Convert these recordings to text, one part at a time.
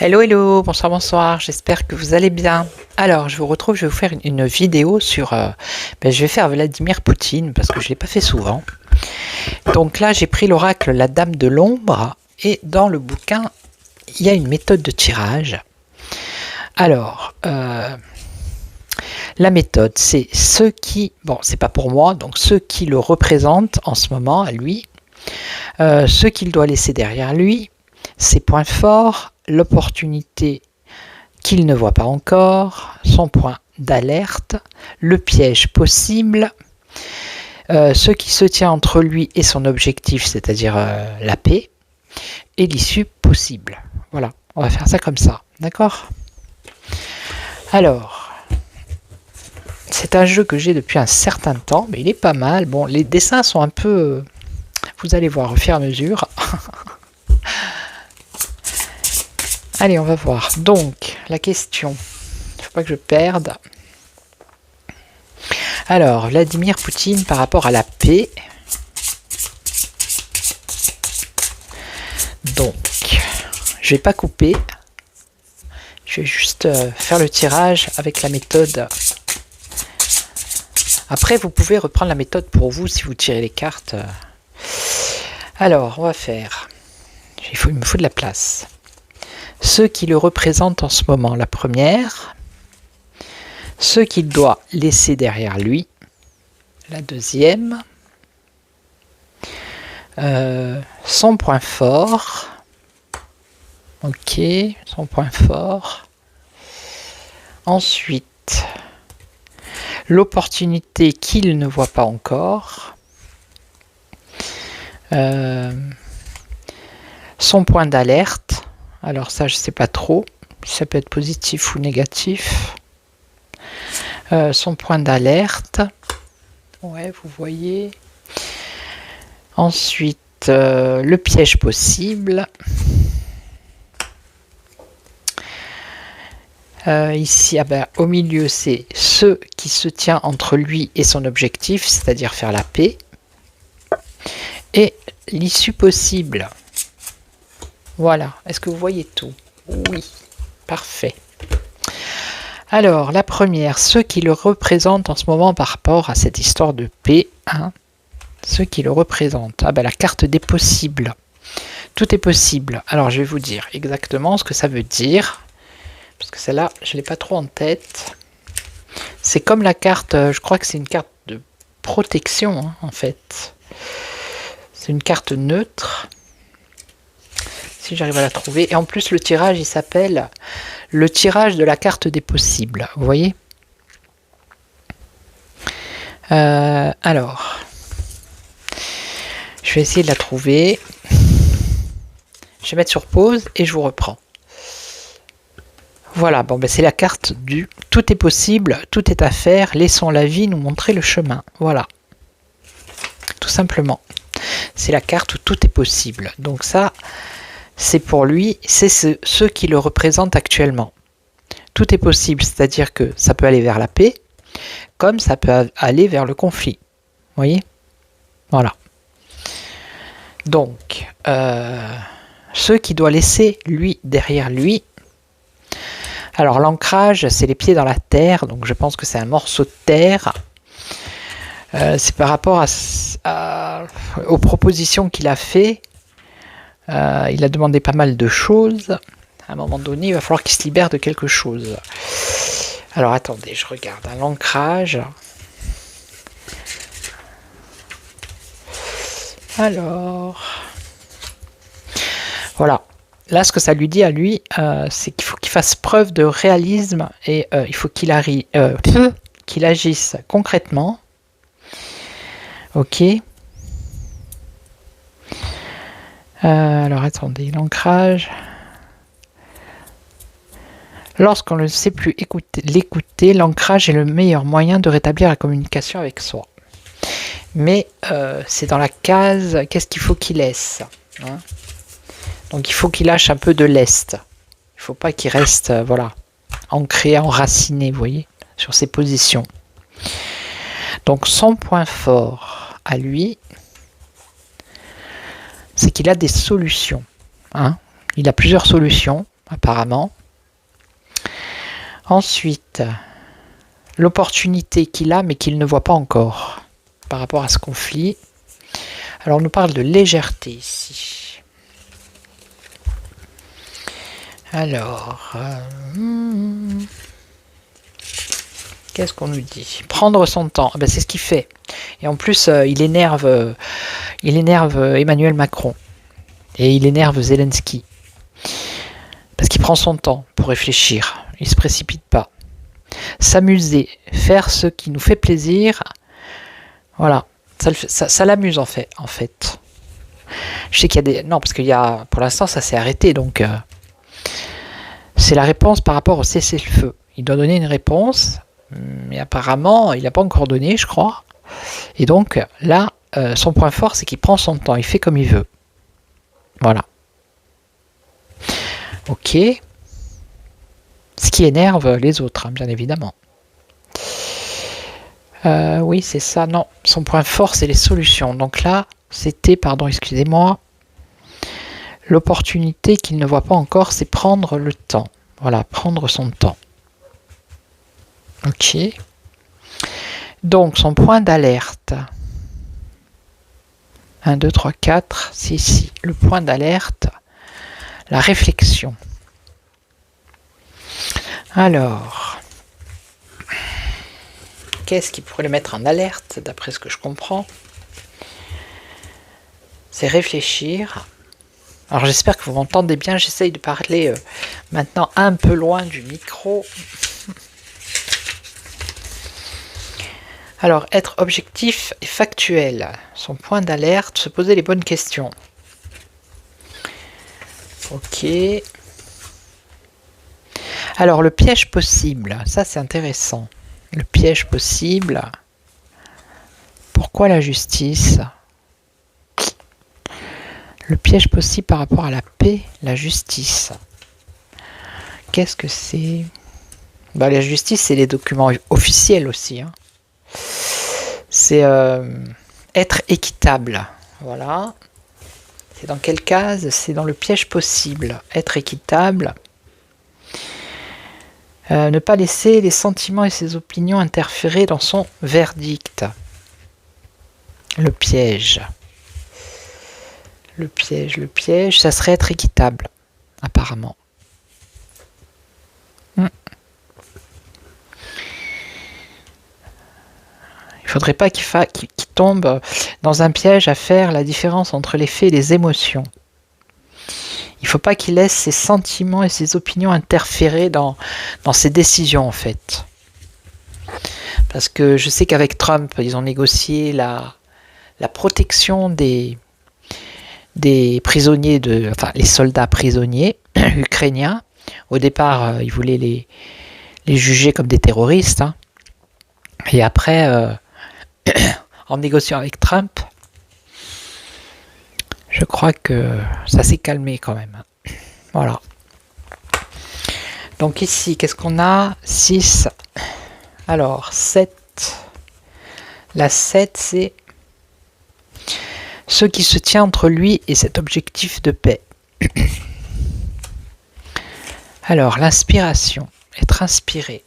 Hello, hello, bonsoir, bonsoir, j'espère que vous allez bien. Alors, je vous retrouve, je vais vous faire une vidéo sur... je vais faire Vladimir Poutine, parce que je ne l'ai pas fait souvent. Donc là, j'ai pris l'oracle La Dame de l'Ombre, et dans le bouquin, il y a une méthode de tirage. Alors, la méthode, c'est ceux qui... Bon, c'est pas pour moi, donc ceux qui le représentent en ce moment, à lui, ceux qu'il doit laisser derrière lui, ses points forts, l'opportunité qu'il ne voit pas encore, son point d'alerte, le piège possible, ce qui se tient entre lui et son objectif, c'est-à-dire la paix, et l'issue possible. Voilà, on va faire ça comme ça, d'accord? Alors, c'est un jeu que j'ai depuis un certain temps, mais il est pas mal. Bon, les dessins sont un peu... vous allez voir au fur et à mesure. Allez, on va voir. Donc, la question. Il ne faut pas que je perde. Alors, Vladimir Poutine par rapport à la paix. Donc, je ne vais pas couper. Je vais juste faire le tirage avec la méthode. Après, vous pouvez reprendre la méthode pour vous si vous tirez les cartes. Alors, on va faire. Il me faut de la place. Ceux qui le représentent en ce moment, la première, ceux qu'il doit laisser derrière lui, la deuxième, son point fort, ok, son point fort, ensuite, l'opportunité qu'il ne voit pas encore, son point d'alerte. Alors ça, je ne sais pas trop, ça peut être positif ou négatif. Son point d'alerte, ouais, vous voyez. Ensuite, le piège possible. Ici, au milieu, c'est ce qui se tient entre lui et son objectif, c'est-à-dire faire la paix. Et l'issue possible. Voilà, est-ce que vous voyez tout? Oui, parfait. Alors, la première, ceux qui le représentent en ce moment par rapport à cette histoire de paix, hein, ceux qui le représentent. La carte des possibles. Tout est possible. Alors, je vais vous dire exactement ce que ça veut dire, parce que celle-là, je ne l'ai pas trop en tête. C'est comme la carte, je crois que c'est une carte de protection, hein, en fait. C'est une carte neutre. Si j'arrive à la trouver. Et en plus, le tirage, il s'appelle le tirage de la carte des possibles. Vous voyez? Alors, je vais essayer de la trouver. Je vais mettre sur pause et je vous reprends. Voilà, bon, c'est la carte du « Tout est possible, tout est à faire, laissons la vie nous montrer le chemin ». Voilà, tout simplement. C'est la carte où tout est possible. Donc ça... c'est pour lui, c'est ceux qui le représentent actuellement. Tout est possible, c'est-à-dire que ça peut aller vers la paix, comme ça peut aller vers le conflit. Vous voyez? Voilà. Donc, ceux qui doit laisser lui derrière lui. Alors l'ancrage, c'est les pieds dans la terre, donc je pense que c'est un morceau de terre. C'est par rapport aux propositions qu'il a fait. Il a demandé pas mal de choses. À un moment donné, il va falloir qu'il se libère de quelque chose. Alors attendez, je regarde. L'ancrage. Alors. Voilà. Là, ce que ça lui dit à lui, c'est qu'il faut qu'il qu'il fasse preuve de réalisme et il faut qu'il qu'il agisse concrètement. Ok. Alors attendez, l'ancrage. Lorsqu'on ne sait plus l'écouter, l'ancrage est le meilleur moyen de rétablir la communication avec soi. Mais c'est dans la case, qu'est-ce qu'il faut qu'il laisse, hein? Donc il faut qu'il lâche un peu de lest. Il ne faut pas qu'il reste voilà, ancré, enraciné, vous voyez, sur ses positions. Donc son point fort à lui, c'est qu'il a des solutions. Hein? Il a plusieurs solutions, apparemment. Ensuite, l'opportunité qu'il a, mais qu'il ne voit pas encore par rapport à ce conflit. Alors, on nous parle de légèreté ici. Alors, qu'est-ce qu'on nous dit? Prendre son temps. Ben, c'est ce qu'il fait. Et en plus, il énerve Emmanuel Macron. Et il énerve Zelensky. Parce qu'il prend son temps pour réfléchir. Il ne se précipite pas. S'amuser, faire ce qui nous fait plaisir, voilà, ça l'amuse en fait. Je sais qu'il y a des... Non, parce qu'il y a... Pour l'instant, ça s'est arrêté, donc... c'est la réponse par rapport au cessez-le-feu. Il doit donner une réponse, mais apparemment, il n'a pas encore donné, je crois. Et donc, là, son point fort, c'est qu'il prend son temps, il fait comme il veut. Voilà. Ok. Ce qui énerve les autres, hein, bien évidemment. Oui, c'est ça. Non, son point fort, c'est les solutions. Donc là, c'était, pardon, excusez-moi, l'opportunité qu'il ne voit pas encore, c'est prendre le temps. Voilà, prendre son temps. Ok. Donc, son point d'alerte. 1, 2, 3, 4, c'est ici. Le point d'alerte, la réflexion. Alors, qu'est-ce qui pourrait le mettre en alerte, d'après ce que je comprends? C'est réfléchir. Alors j'espère que vous m'entendez bien, j'essaye de parler maintenant un peu loin du micro. Alors, être objectif et factuel. Son point d'alerte, se poser les bonnes questions. Ok. Alors, le piège possible, ça c'est intéressant. Le piège possible. Pourquoi la justice? Le piège possible par rapport à la paix, la justice. Qu'est-ce que c'est? Bah, la justice, c'est les documents officiels aussi. Hein. C'est être équitable. Voilà. C'est dans quelle case? C'est dans le piège possible. Être équitable. Ne pas laisser les sentiments et ses opinions interférer dans son verdict. Le piège. Le piège, ça serait être équitable, apparemment. Il ne faudrait pas qu'il tombe dans un piège à faire la différence entre les faits et les émotions. Il ne faut pas qu'il laisse ses sentiments et ses opinions interférer dans ses décisions, en fait. Parce que je sais qu'avec Trump, ils ont négocié la protection des prisonniers, les soldats prisonniers ukrainiens. Au départ, ils voulaient les juger comme des terroristes. Hein. Et après, en négociant avec Trump, je crois que ça s'est calmé quand même. Voilà. Donc ici, qu'est-ce qu'on a? 6. Alors, 7. La 7, c'est ce qui se tient entre lui et cet objectif de paix. Alors, l'inspiration. Être inspiré.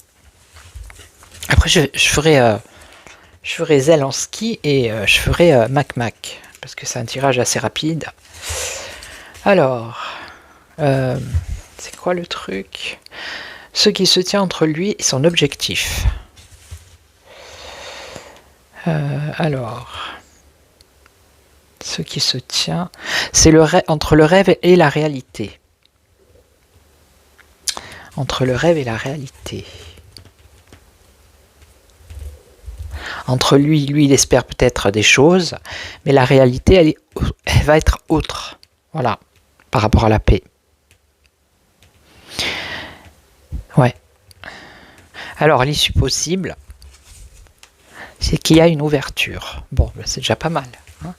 Après, je ferai Zelensky et je ferai Mac. Parce que c'est un tirage assez rapide. Alors, c'est quoi le truc? Ce qui se tient entre lui et son objectif. Alors, ce qui se tient, c'est entre le rêve et la réalité. entre le rêve et la réalité. Entre lui, il espère peut-être des choses, mais la réalité, elle va être autre. Voilà, par rapport à la paix. Ouais. Alors, l'issue possible, c'est qu'il y a une ouverture. Bon, ben c'est déjà pas mal. Hein.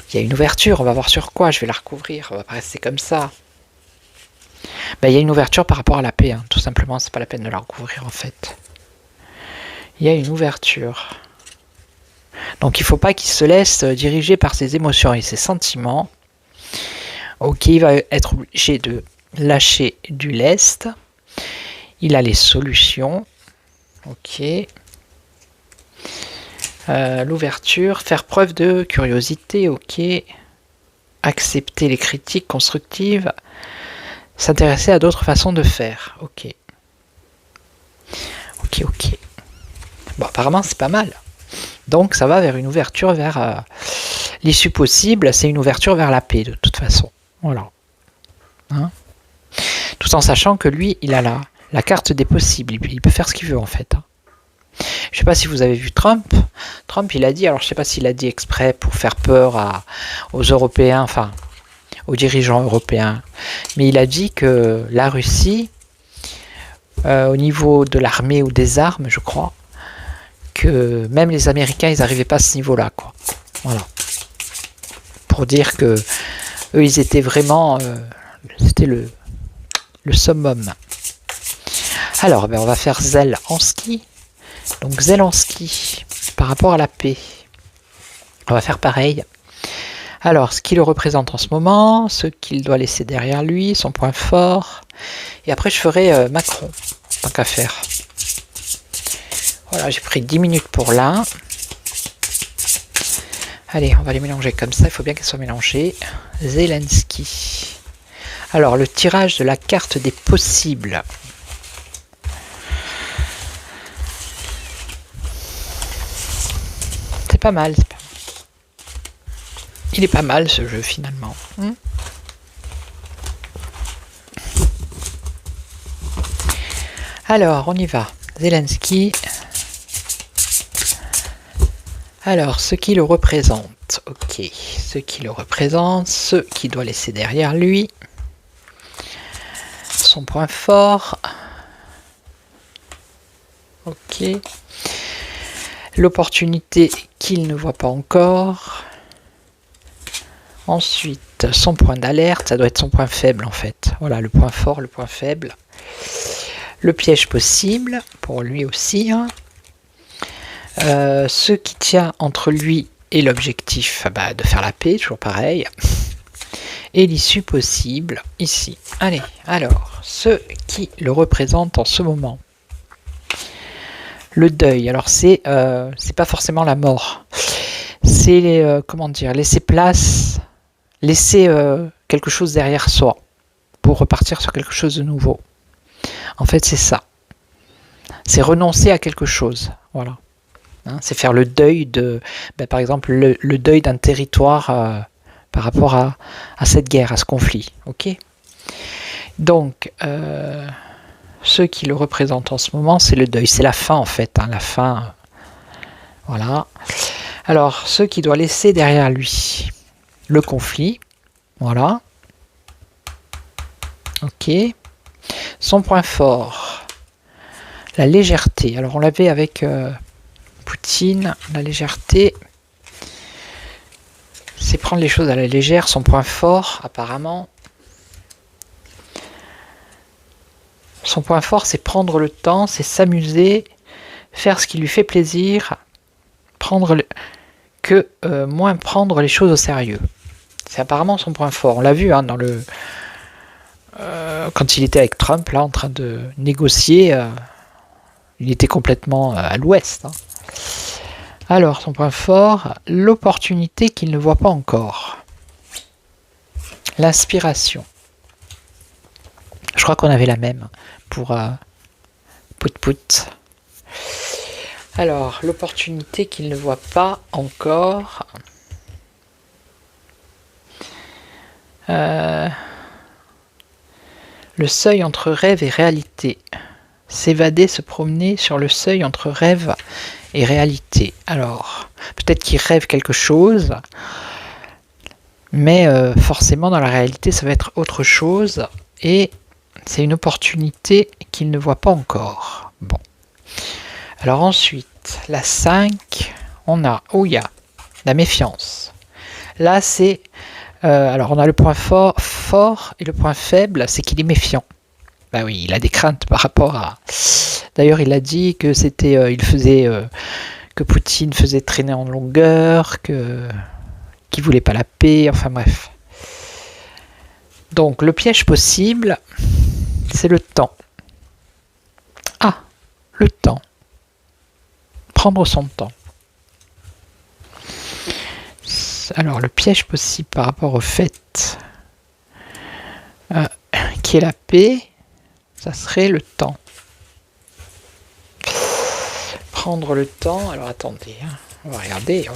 Il y a une ouverture, on va voir sur quoi, je vais la recouvrir, on va pas rester comme ça. Ben, il y a une ouverture par rapport à la paix, hein. Tout simplement, c'est pas la peine de la recouvrir en fait. Il y a une ouverture. Donc il ne faut pas qu'il se laisse diriger par ses émotions et ses sentiments. Ok, il va être obligé de lâcher du lest. Il a les solutions. Ok. L'ouverture, faire preuve de curiosité. Ok. Accepter les critiques constructives. S'intéresser à d'autres façons de faire. Ok. Ok. Bon, apparemment, c'est pas mal. Donc, ça va vers une ouverture vers l'issue possible. C'est une ouverture vers la paix, de toute façon. Voilà. Hein, tout en sachant que lui, il a la carte des possibles. Il peut faire ce qu'il veut, en fait. Hein. Je ne sais pas si vous avez vu Trump. Trump, il a dit, alors je ne sais pas s'il a dit exprès pour faire peur aux Européens, enfin, aux dirigeants européens, mais il a dit que la Russie, au niveau de l'armée ou des armes, je crois, que même les Américains, ils n'arrivaient pas à ce niveau-là, quoi. Voilà. Pour dire que eux, ils étaient vraiment... c'était le summum. Alors, ben, on va faire Zelensky. Donc Zelensky, par rapport à la paix. On va faire pareil. Alors, ce qui le représente en ce moment, ce qu'il doit laisser derrière lui, son point fort. Et après, je ferai Macron, tant qu'à faire. Voilà, j'ai pris 10 minutes pour là. Allez, on va les mélanger comme ça. Il faut bien qu'elles soient mélangées. Zelensky. Alors, le tirage de la carte des possibles. C'est pas mal. Il est pas mal ce jeu finalement. Alors, on y va. Zelensky. Alors, ce qui le représente. Ok. Ce qui le représente. Ce qu'il doit laisser derrière lui. Son point fort. Ok. L'opportunité qu'il ne voit pas encore. Ensuite, son point d'alerte, ça doit être son point faible en fait. Voilà, le point fort, le point faible. Le piège possible, pour lui aussi. Hein. Ce qui tient entre lui et l'objectif de faire la paix, toujours pareil. Et l'issue possible, ici. Allez, alors, ce qui le représente en ce moment. Le deuil, alors c'est pas forcément la mort. C'est, comment dire, laisser place... Laisser quelque chose derrière soi pour repartir sur quelque chose de nouveau. En fait, c'est ça. C'est renoncer à quelque chose. Voilà. Hein, c'est faire le deuil de, par exemple, le deuil d'un territoire par rapport à cette guerre, à ce conflit. Ok. Donc, ce qui le représente en ce moment, c'est le deuil. C'est la fin, en fait. Hein, la fin. Voilà. Alors, ce qui doit laisser derrière lui. Le conflit, voilà. Ok. Son point fort, la légèreté. Alors on l'avait avec Poutine, la légèreté. C'est prendre les choses à la légère. Son point fort, apparemment. Son point fort, c'est prendre le temps, c'est s'amuser, faire ce qui lui fait plaisir, moins prendre les choses au sérieux. C'est apparemment son point fort. On l'a vu hein, dans quand il était avec Trump, là, en train de négocier, il était complètement à l'ouest. Hein. Alors, son point fort, l'opportunité qu'il ne voit pas encore. L'inspiration. Je crois qu'on avait la même pour Pout-Pout. Alors, l'opportunité qu'il ne voit pas encore... Le seuil entre rêve et réalité. S'évader, se promener sur le seuil entre rêve et réalité. Alors, peut-être qu'il rêve quelque chose, mais forcément dans la réalité ça va être autre chose et c'est une opportunité qu'il ne voit pas encore. Bon. Alors ensuite, la 5, on a, il y a la méfiance. Là c'est, alors on a le point fort et le point faible, c'est qu'il est méfiant. Ben oui, il a des craintes par rapport à... D'ailleurs, il a dit que c'était, que Poutine faisait traîner en longueur, qu'il voulait pas la paix, enfin bref. Donc, le piège possible, c'est le temps. Ah, le temps. Prendre son temps. Alors, le piège possible par rapport au fait qui est la paix, ça serait le temps. Prendre le temps, alors attendez, hein, on va regarder.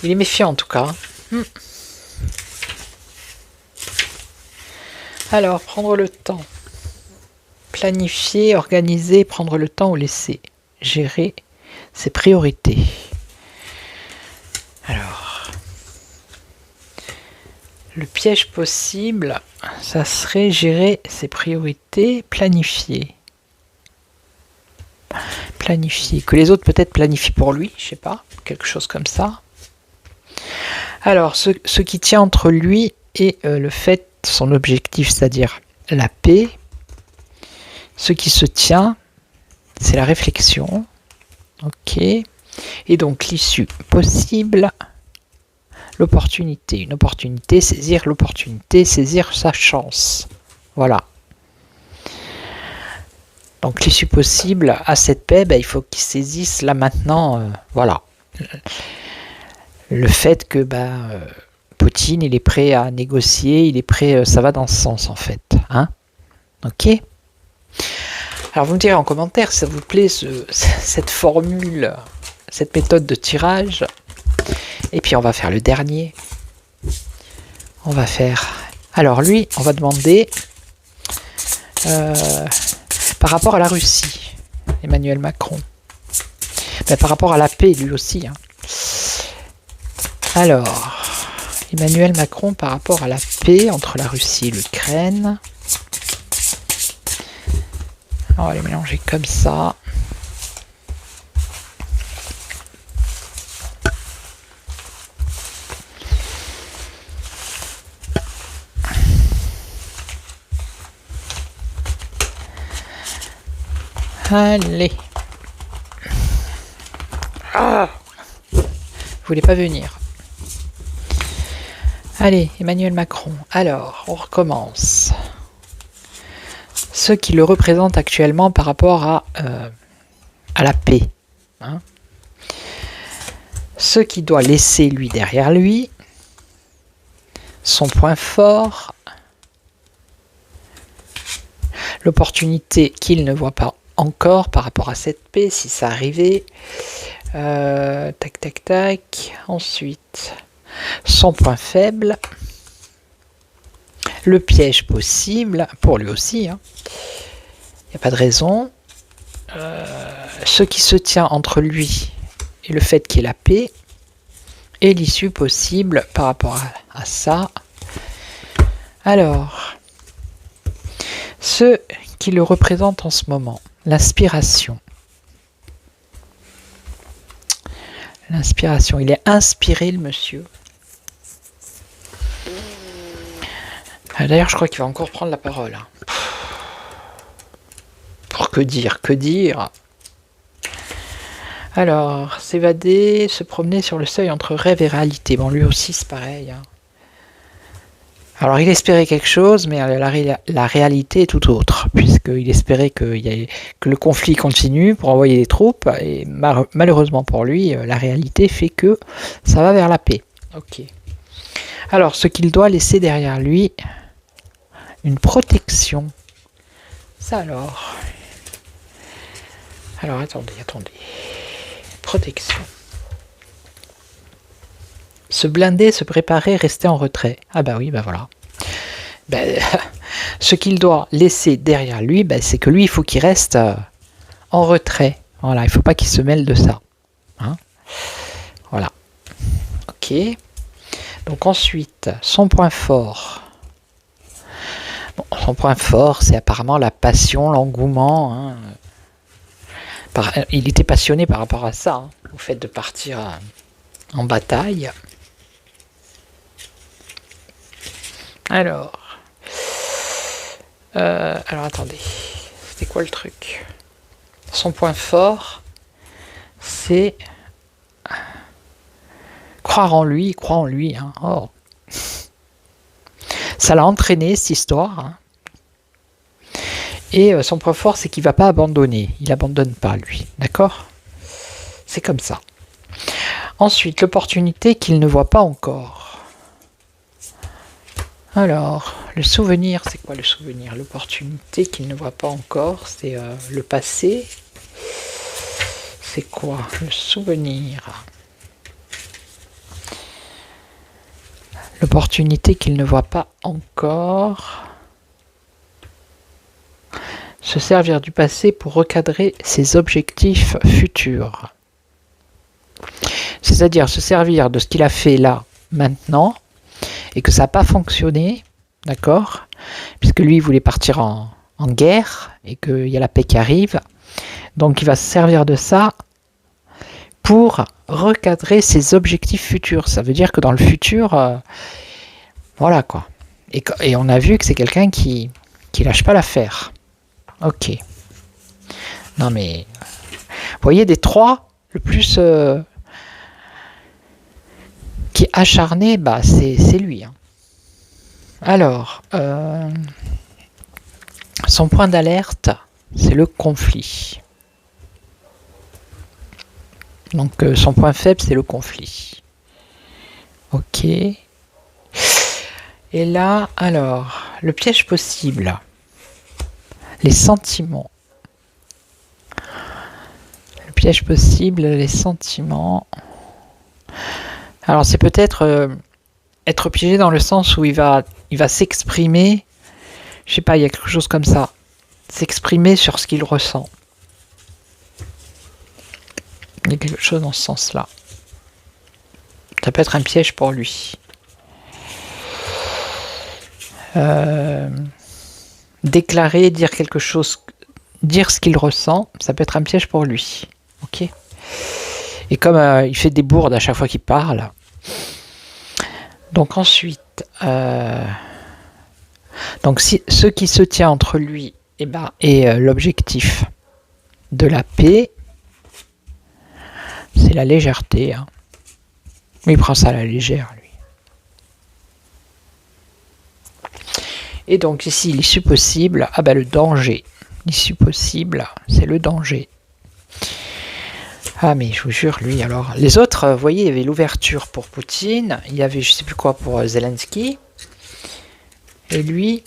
Il est méfiant en tout cas. Alors, prendre le temps. Planifier, organiser, prendre le temps ou laisser. Gérer ses priorités. Alors, le piège possible, ça serait gérer ses priorités, planifier. Planifier. Que les autres peut-être planifient pour lui, je sais pas, quelque chose comme ça. Alors, ce qui tient entre lui et le fait, son objectif, c'est-à-dire la paix, ce qui se tient, c'est la réflexion. Ok. Et donc, l'issue possible, l'opportunité. Une opportunité, saisir l'opportunité, saisir sa chance. Voilà. Donc, l'issue possible à cette paix, il faut qu'il saisisse là maintenant, voilà. Le fait que Poutine, il est prêt à négocier, il est prêt, ça va dans ce sens en fait. Hein, ok. Alors vous me direz en commentaire si ça vous plaît cette formule, cette méthode de tirage. Et puis on va faire le dernier. On va faire... Alors lui, on va demander par rapport à la Russie, Emmanuel Macron. Par rapport à la paix, lui aussi. Hein. Alors, Emmanuel Macron par rapport à la paix entre la Russie et l'Ukraine. On va les mélanger comme ça. Allez. Ah, vous voulez pas venir? Allez, Emmanuel Macron. Alors, on recommence. Ce qui le représente actuellement par rapport à la paix. Hein. Ce qui doit laisser lui derrière lui. Son point fort. L'opportunité qu'il ne voit pas encore par rapport à cette paix, si ça arrivait. Tac, tac, tac. Ensuite, son point faible. Le piège possible, pour lui aussi. Hein. Il n'y a pas de raison. Ce qui se tient entre lui et le fait qu'il y ait la paix. Et l'issue possible par rapport à ça. Alors, ce qui le représente en ce moment. L'inspiration. L'inspiration. Il est inspiré, le monsieur. D'ailleurs, je crois qu'il va encore prendre la parole. Hein. Pour que dire? Alors, s'évader, se promener sur le seuil entre rêve et réalité. Bon, lui aussi, c'est pareil. Hein. Alors, il espérait quelque chose, mais la réalité est tout autre, puisqu'il espérait que le conflit continue pour envoyer des troupes, et malheureusement pour lui, la réalité fait que ça va vers la paix. Ok. Alors, ce qu'il doit laisser derrière lui, une protection. Ça alors. Alors, attendez. Protection. Se blinder, se préparer, rester en retrait. Ah bah oui, bah voilà. Ben, ce qu'il doit laisser derrière lui, ben, c'est que lui, il faut qu'il reste en retrait. Voilà, il ne faut pas qu'il se mêle de ça. Hein, voilà. Ok. Donc ensuite, son point fort. Bon, son point fort, c'est apparemment la passion, l'engouement. Hein. Il était passionné par rapport à ça, hein, au fait de partir en bataille. Alors attendez, c'était quoi le truc? Son point fort, c'est croire en lui, hein. Oh. Ça l'a entraîné cette histoire. Hein. Et son point fort, c'est qu'il ne va pas abandonner. Il n'abandonne pas, lui. D'accord? C'est comme ça. Ensuite, l'opportunité qu'il ne voit pas encore. Alors, le souvenir, c'est quoi le souvenir? L'opportunité qu'il ne voit pas encore, c'est le passé. C'est quoi le souvenir? L'opportunité qu'il ne voit pas encore. Se servir du passé pour recadrer ses objectifs futurs. C'est-à-dire se servir de ce qu'il a fait là, maintenant, et que ça n'a pas fonctionné, d'accord? Puisque lui, il voulait partir en guerre, et qu'il y a la paix qui arrive. Donc il va se servir de ça pour recadrer ses objectifs futurs. Ça veut dire que dans le futur, voilà quoi. Et on a vu que c'est quelqu'un qui lâche pas l'affaire. Ok. Non mais, vous voyez, des trois, le plus qui est acharné, bah c'est lui. Hein. Alors, son point d'alerte, c'est le conflit. Donc son point faible, c'est le conflit. Ok. Et là, alors, le piège possible. Les sentiments. Le piège possible, les sentiments. Alors c'est peut-être être piégé dans le sens où il va s'exprimer. Je sais pas, il y a quelque chose comme ça. S'exprimer sur ce qu'il ressent. Il y a quelque chose dans ce sens-là. Ça peut être un piège pour lui. Déclarer, dire quelque chose, dire ce qu'il ressent, ça peut être un piège pour lui. Ok. Et comme il fait des bourdes à chaque fois qu'il parle. Donc ensuite, donc ce qui se tient entre lui et l'objectif de la paix, c'est la légèreté. Hein. Il prend ça à la légère, lui. Et donc ici, l'issue possible, le danger. L'issue possible, c'est le danger. Ah mais je vous jure, lui, alors... Les autres, vous voyez, il y avait l'ouverture pour Poutine, il y avait je sais plus quoi pour Zelensky. Et lui,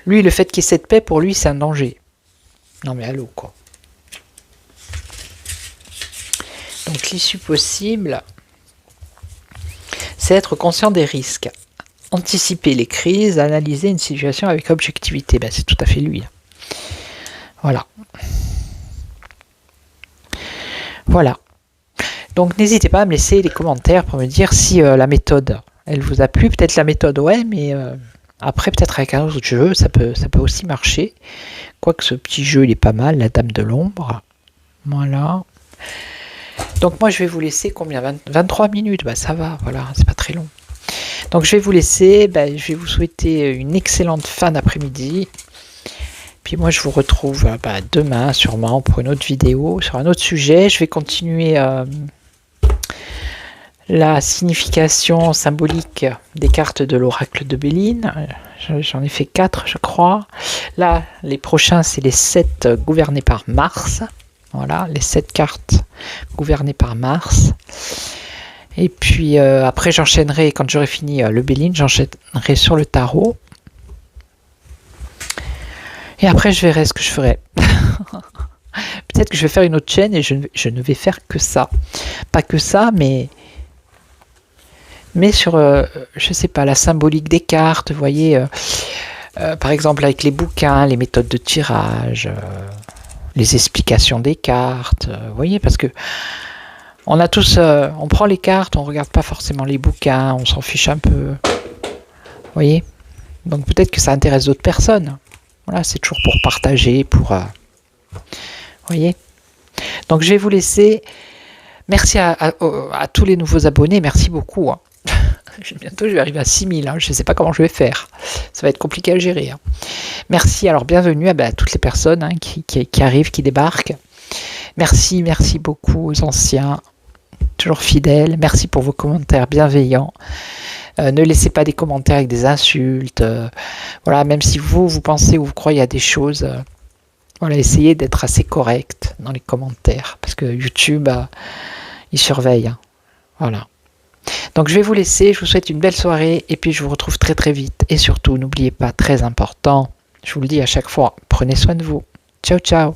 le fait qu'il y ait cette paix, pour lui, c'est un danger. Non mais allô, quoi. Donc l'issue possible, c'est être conscient des risques. Anticiper les crises, analyser une situation avec objectivité. Ben, c'est tout à fait lui. Voilà. Voilà. Donc n'hésitez pas à me laisser des commentaires pour me dire si la méthode, elle vous a plu. Peut-être la méthode, ouais, mais après peut-être avec un autre jeu, ça peut aussi marcher. Quoique ce petit jeu, il est pas mal, la Dame de l'Ombre. Voilà. Donc moi je vais vous laisser combien 23 minutes, bah ça va, voilà, c'est pas très long. Donc je vais vous laisser, je vais vous souhaiter une excellente fin d'après-midi. Puis moi je vous retrouve demain sûrement pour une autre vidéo, sur un autre sujet. Je vais continuer la signification symbolique des cartes de l'oracle de Béline. J'en ai fait 4 je crois. Là les prochains c'est les 7 gouvernés par Mars. Voilà, les 7 cartes gouvernées par Mars. Et puis après j'enchaînerai, quand j'aurai fini le Béline, j'enchaînerai sur le tarot. Et après je verrai ce que je ferai. Peut-être que je vais faire une autre chaîne et je ne vais faire que ça. Pas que ça, mais mais sur, je sais pas, la symbolique des cartes, vous voyez, par exemple avec les bouquins, les méthodes de tirage, les explications des cartes, vous voyez, parce que on a tous, on prend les cartes, on regarde pas forcément les bouquins, on s'en fiche un peu, vous voyez. Donc peut-être que ça intéresse d'autres personnes. Voilà, c'est toujours pour partager, pour, vous voyez. Donc je vais vous laisser. Merci à tous les nouveaux abonnés, merci beaucoup. Hein. Bientôt je vais arriver à 6000, hein. Je ne sais pas comment je vais faire. Ça va être compliqué à gérer. Hein. Merci, alors bienvenue à toutes les personnes hein, qui arrivent, qui débarquent. Merci beaucoup aux anciens, toujours fidèles. Merci pour vos commentaires bienveillants. Ne laissez pas des commentaires avec des insultes. Voilà, même si vous pensez ou vous croyez à des choses, voilà, essayez d'être assez correct dans les commentaires. Parce que YouTube, il surveille. Hein. Voilà. Donc je vais vous laisser, je vous souhaite une belle soirée et puis je vous retrouve très très vite. Et surtout, n'oubliez pas, très important, je vous le dis à chaque fois, prenez soin de vous. Ciao ciao.